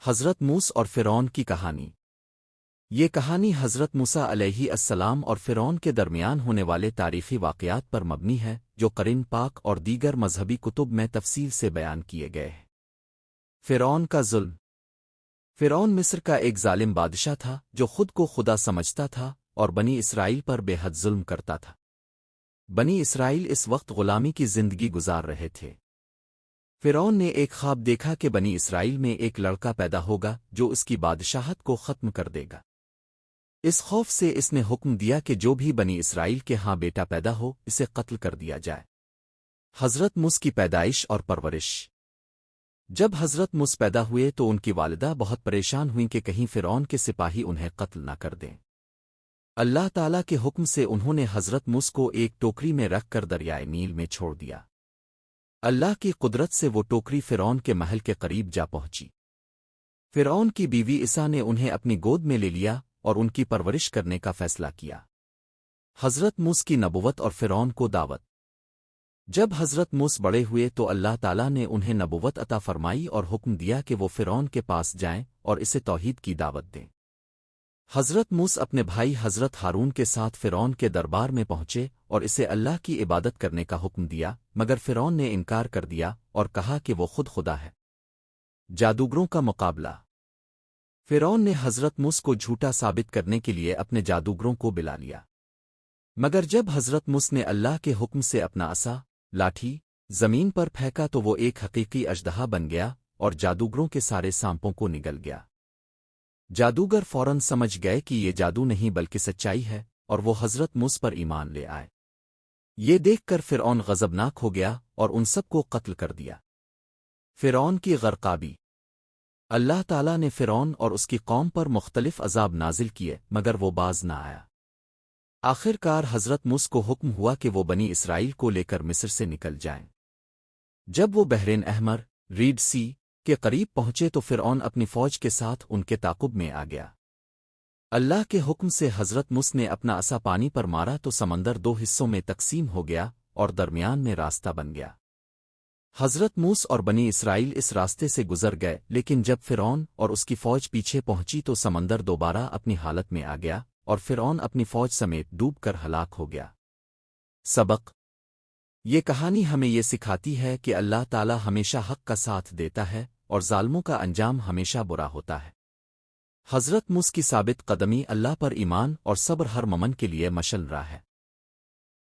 حضرت موسی اور فرعون کی کہانی۔ یہ کہانی حضرت موسیٰ علیہ السلام اور فرعون کے درمیان ہونے والے تاریخی واقعات پر مبنی ہے جو قرآن پاک اور دیگر مذہبی کتب میں تفصیل سے بیان کیے گئے ہیں۔ فرعون کا ظلم۔ فرعون مصر کا ایک ظالم بادشاہ تھا جو خود کو خدا سمجھتا تھا اور بنی اسرائیل پر بے حد ظلم کرتا تھا۔ بنی اسرائیل اس وقت غلامی کی زندگی گزار رہے تھے۔ فرعون نے ایک خواب دیکھا کہ بنی اسرائیل میں ایک لڑکا پیدا ہوگا جو اس کی بادشاہت کو ختم کر دے گا۔ اس خوف سے اس نے حکم دیا کہ جو بھی بنی اسرائیل کے ہاں بیٹا پیدا ہو اسے قتل کر دیا جائے۔ حضرت موسی کی پیدائش اور پرورش۔ جب حضرت موسی پیدا ہوئے تو ان کی والدہ بہت پریشان ہوئیں کہ کہیں فرعون کے سپاہی انہیں قتل نہ کر دیں۔ اللہ تعالیٰ کے حکم سے انہوں نے حضرت موسی کو ایک ٹوکری میں رکھ کر دریائے نیل میں چھوڑ دیا۔ اللہ کی قدرت سے وہ ٹوکری فرعون کے محل کے قریب جا پہنچی۔ فرعون کی بیوی عیسیٰ نے انہیں اپنی گود میں لے لیا اور ان کی پرورش کرنے کا فیصلہ کیا۔ حضرت موسی کی نبوت اور فرعون کو دعوت۔ جب حضرت موسی بڑے ہوئے تو اللہ تعالیٰ نے انہیں نبوت عطا فرمائی اور حکم دیا کہ وہ فرعون کے پاس جائیں اور اسے توحید کی دعوت دیں۔ حضرت موسی اپنے بھائی حضرت ہارون کے ساتھ فرعون کے دربار میں پہنچے اور اسے اللہ کی عبادت کرنے کا حکم دیا، مگر فرعون نے انکار کر دیا اور کہا کہ وہ خود خدا ہے۔ جادوگروں کا مقابلہ۔ فرعون نے حضرت موسی کو جھوٹا ثابت کرنے کے لیے اپنے جادوگروں کو بلا لیا، مگر جب حضرت موسی نے اللہ کے حکم سے اپنا عصا لاٹھی زمین پر پھینکا تو وہ ایک حقیقی اژدہا بن گیا اور جادوگروں کے سارے سانپوں کو نگل گیا۔ جادوگر فوراً سمجھ گئے کہ یہ جادو نہیں بلکہ سچائی ہے اور وہ حضرت موسی پر ایمان لے آئے۔ یہ دیکھ کر فرعون غضبناک ہو گیا اور ان سب کو قتل کر دیا۔ فرعون کی غرقابی۔ اللہ تعالیٰ نے فرعون اور اس کی قوم پر مختلف عذاب نازل کیے مگر وہ باز نہ آیا۔ آخر کار حضرت موسی کو حکم ہوا کہ وہ بنی اسرائیل کو لے کر مصر سے نکل جائیں۔ جب وہ بحرین احمر ریڈ سی کے قریب پہنچے تو فرعون اپنی فوج کے ساتھ ان کے تعاقب میں آ گیا۔ اللہ کے حکم سے حضرت موسی نے اپنا عصا پانی پر مارا تو سمندر دو حصوں میں تقسیم ہو گیا اور درمیان میں راستہ بن گیا۔ حضرت موسی اور بنی اسرائیل اس راستے سے گزر گئے، لیکن جب فرعون اور اس کی فوج پیچھے پہنچی تو سمندر دوبارہ اپنی حالت میں آ گیا اور فرعون اپنی فوج سمیت ڈوب کر ہلاک ہو گیا۔ سبق۔ یہ کہانی ہمیں یہ سکھاتی ہے کہ اللہ تعالیٰ ہمیشہ حق کا ساتھ دیتا ہے اور ظالموں کا انجام ہمیشہ برا ہوتا ہے۔ حضرت موسی کی ثابت قدمی اللہ پر ایمان اور صبر ہر مومن کے لیے مشعل راہ ہے۔